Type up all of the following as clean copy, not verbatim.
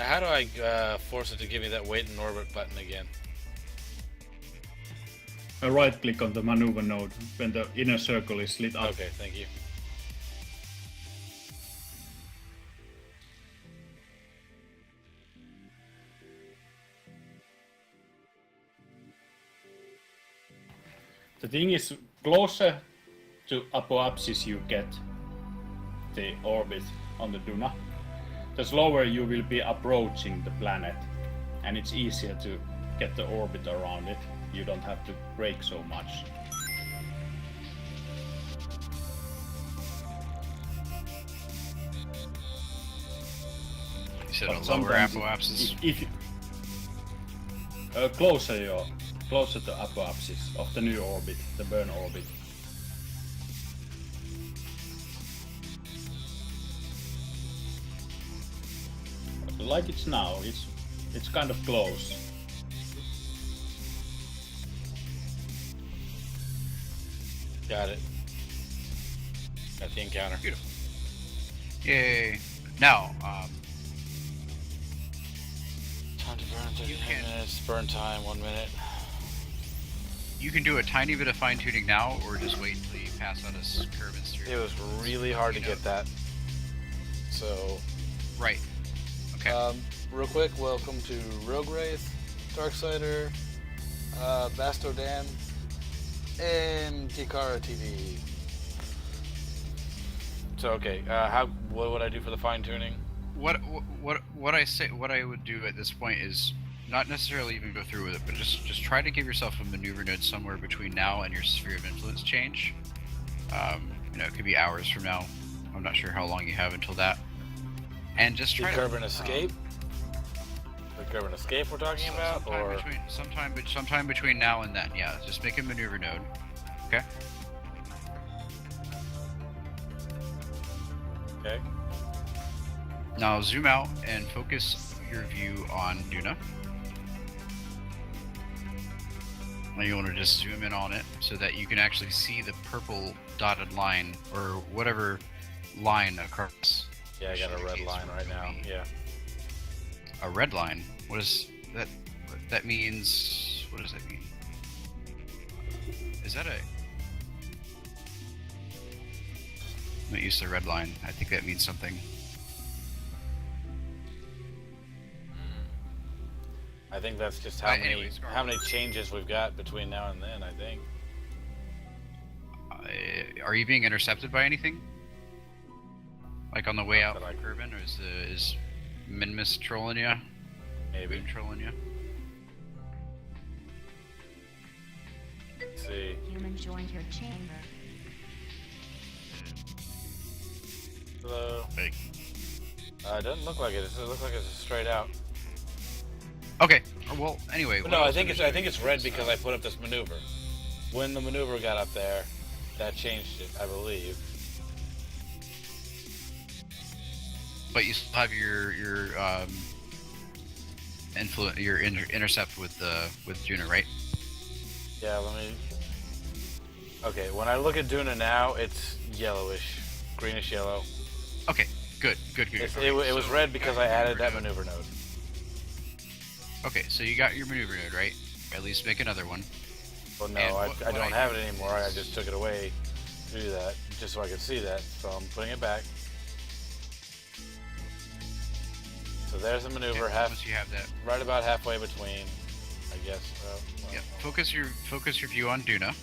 How do I force it to give me that wait in orbit button again? Right click on the maneuver node when the inner circle is lit up. Okay, thank you. The thing is, closer to apoapsis you get the orbit on the Duna, the slower you will be approaching the planet, and it's easier to get the orbit around it. You don't have to brake so much. You said But a lower sometimes apoapsis? If you, closer to apoapsis of the new orbit, the burn orbit. Like it's now, it's kind of close. Got it. Got the encounter. Beautiful. Yay. Now, Time to burn 30 You can- minutes. Burn time 1 minute. you can do a tiny bit of fine tuning now, or just wait until you pass out a curve and steer. It was really hard to get that. So, Right. Okay. real quick, welcome to Rogue Wraith, Darksider, Basto Dan, and Kikara TV. So okay, what would I do for the fine tuning? What I would do at this point is not necessarily even go through with it, but just try to give yourself a maneuver node somewhere between now and your sphere of influence change. It could be hours from now. I'm not sure how long you have until that. And just try Curve to and escape. The curve and escape we're talking about, or sometime between now and then. Yeah, just make a maneuver node. Okay. okay. Now zoom out and focus your view on Duna. Now you want to just zoom in on it so that you can actually see the purple dotted line or whatever line across. Yeah, I got a red line right now. Yeah. A red line? What is that? That means. What does that mean? Is that a. I'm not used to red line. I think that means something. I think that's just Anyways, how many changes we've got between now and then. I think. Are you being intercepted by anything? Like on the way out Not that from Kerbin, or is Minmus trolling you? Maybe. Boone trolling you? Let's see. Human joined your chamber. Hello. Like, It doesn't look like it. It looks like it's straight out. okay. Well, anyway. But what no, I else think did it's do red is, because I put up this maneuver. When the maneuver got up there, that changed it, I believe. But you still have your intercept with Juna, right? Yeah, let me. Okay, when I look at Duna now, it's yellowish, greenish yellow. Okay. Good. It was So red you because got I your added that node. maneuver node. Okay, so you got your maneuver node, right? At least make another one. Well, no, And I what don't I have do it anymore. I just took it away to do that, just so I could see that. So I'm putting it back. So there's the maneuver, Okay, once you have that. right about halfway between, I guess. Yeah. Focus your view on Duna.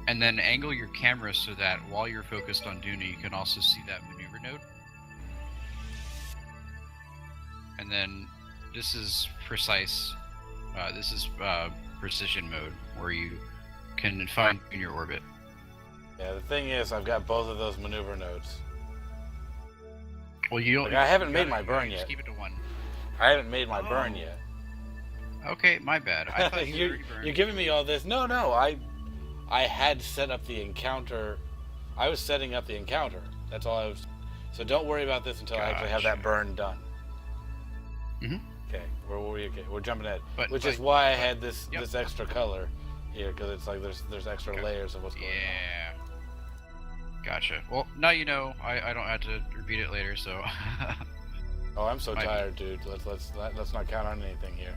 And then angle your camera so that while you're focused on Duna, you can also see that maneuver node. And then this is precise. This is precision mode, where you can fine tune your orbit. Yeah, the thing is, I've got both of those maneuver nodes. Well, you don't. Like, I haven't you made gotta- my burn you just yet. Keep it to one. I haven't made my burn yet. Okay, my bad. I thought you you're, already burned. you're giving me all this. No, I had set up the encounter. I was setting up the encounter. That's all I was. So don't worry about this until I actually have that Gotcha. burn done. Mhm. Okay, we're jumping ahead. But- Which but- is why I had this Yep. this extra color here, because it's like there's extra Okay. layers of what's going on. Yeah. Gotcha. Well, now you know. I don't have to repeat it later, so. Oh, I'm so Might be. tired, dude. Let's not count on anything here.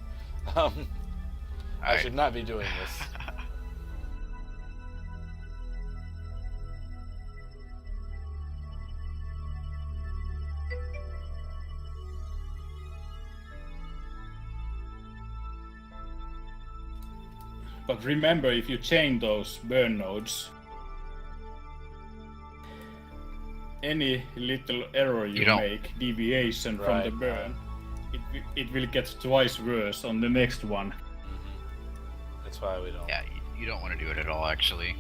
I should not be doing this. But remember, if you chain those burn nodes, any little error you don't- make, deviation from the Right, burn, it will get twice worse on the next one. That's why we don't. Yeah, you don't want to do it at all, actually.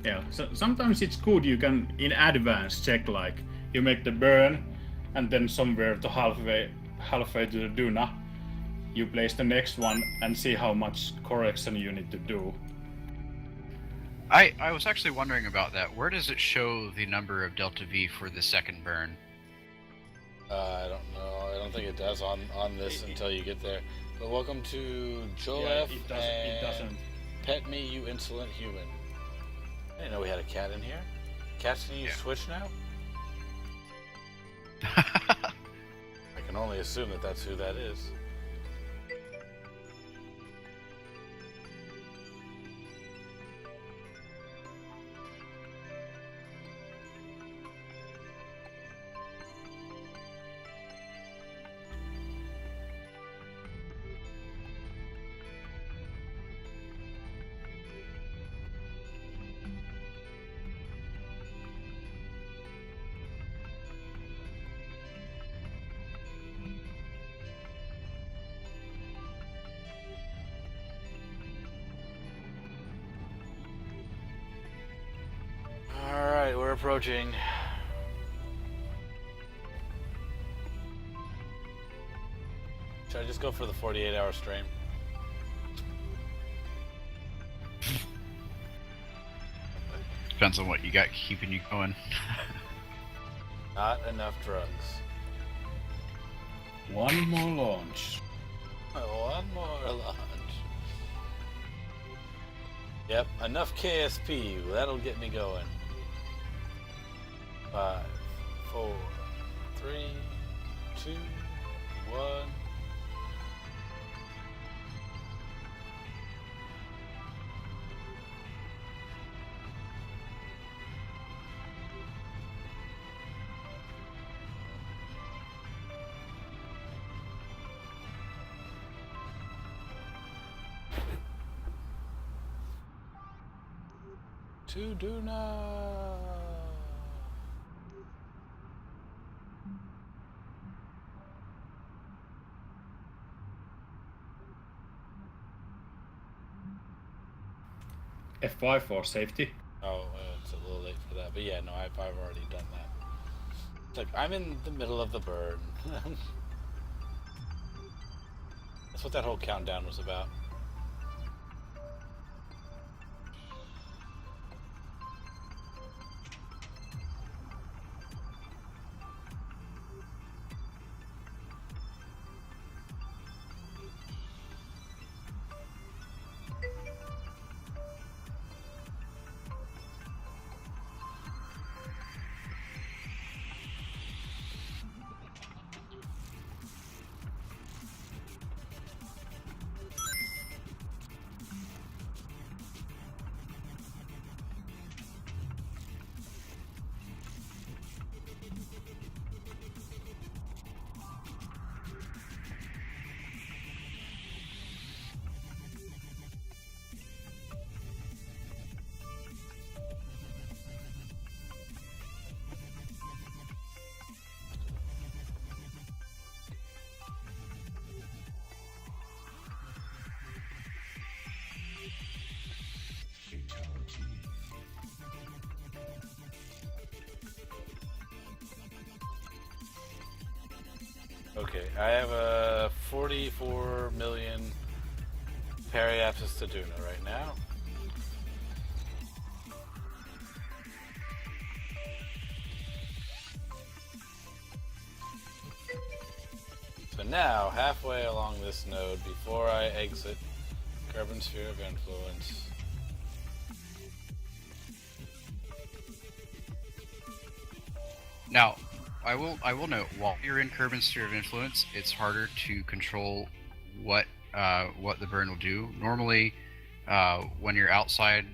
Yeah, so sometimes it's good you can in advance check, like you make the burn and then somewhere to halfway to the Duna you place the next one and see how much correction you need to do. I was actually wondering about that. Where does it show the number of Delta V for the second burn? I don't know. I don't think it does on this until you get there. But welcome to Jolef Yeah, it doesn't. Pet me, you insolent human. I didn't know we had a cat in here. Cats can use Yeah. Switch now? I can only assume that that's who that is. Alright, we're approaching. Should I just go for the 48-hour stream? Depends on what you got keeping you going. Not enough drugs. One more launch. One more launch. Yep, enough KSP. That'll get me going. 5, 4, 3, 2, 1. To Duna. F5 for safety. Oh, it's a little late for that. But yeah, no, I've already done that. It's like, I'm in the middle of the burn. That's what that whole countdown was about. Okay, I have a 44 million periapsis to Duna right now. So now, halfway along this node, before I exit Carbon Sphere of Influence, Now, I will note, while you're in Kerbin's sphere of influence, it's harder to control what the burn will do. Normally, when you're outside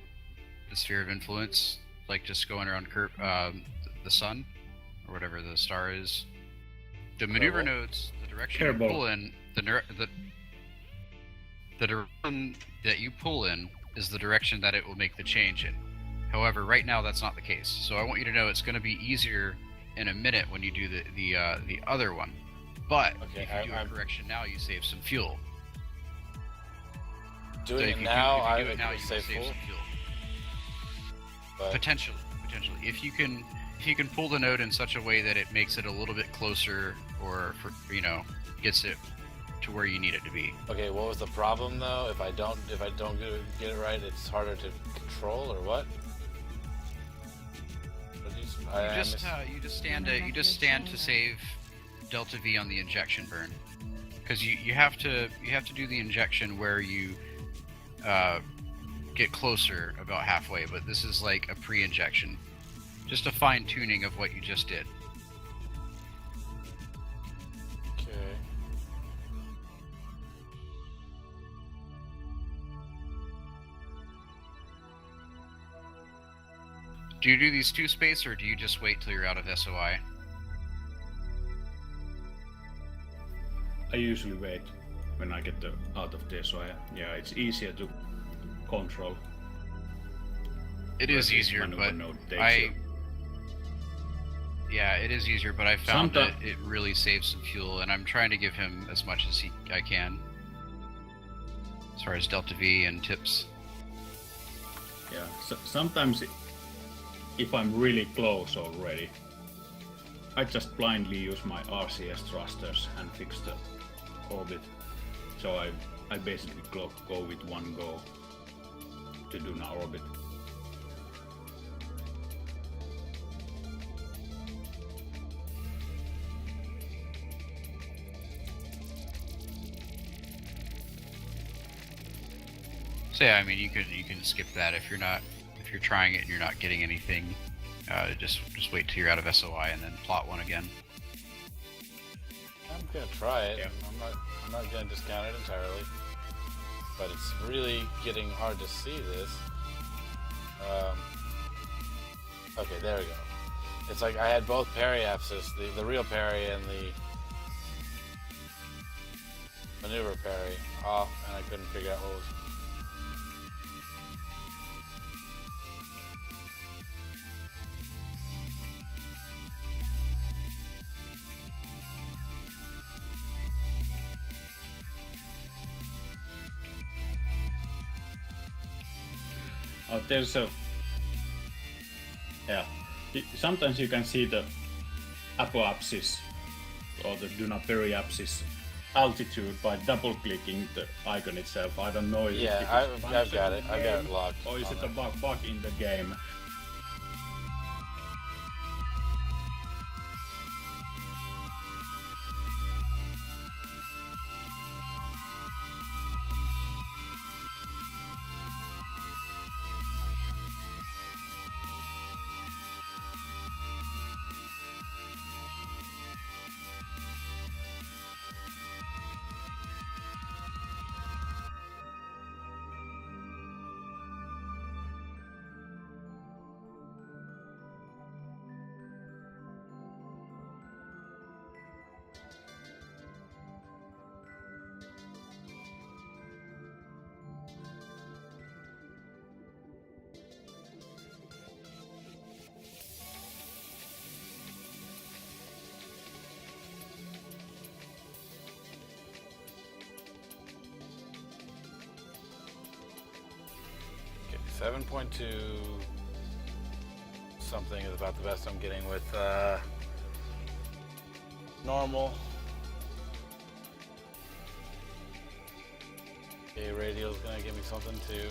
the sphere of influence, like just going around the sun or whatever the star is, the maneuver nodes, the direction you pull in, the direction that you pull in is the direction that it will make the change in. However, right now that's not the case. So I want you to know it's going to be easier in a minute when you do the other one. But if you do a correction now, you save some fuel. Doing it now, I would save some fuel. But potentially, if you can pull the node in such a way that it makes it a little bit closer, or gets it to where you need it to be. Okay, what was the problem though? If I don't get it right, it's harder to control, or what? You just stand to save delta V on the injection burn, because you have to do the injection where you get closer about halfway, but this is like a pre-injection, just a fine tuning of what you just did. Okay. Do you do these two space, or do you just wait till you're out of SOI? I usually wait when I get out of the SOI. Yeah, it's easier to control. It is easier, but it is easier, but I found that it really saves some fuel, and I'm trying to give him as much as I can, as far as delta V and tips. Yeah, so sometimes if I'm really close already, I just blindly use my RCS thrusters and fix the orbit. So I basically go with one go to do an orbit. So yeah, I mean, you can skip that if you're trying it and you're not getting anything. Just wait till you're out of SOI and then plot one again. I'm gonna try it. Yeah. I'm not gonna discount it entirely, but it's really getting hard to see this. Okay, there we go. It's like I had both periapsis, the real parry and the maneuver parry off, and I couldn't figure out what was. There's a sometimes you can see the apoapsis or the Duna periapsis altitude by double clicking the icon itself. I don't know if I've got it. I got it locked. Or is it a bug in the game? Okay, 7.2 something is about the best I'm getting with normal. Okay, radio's gonna give me something too.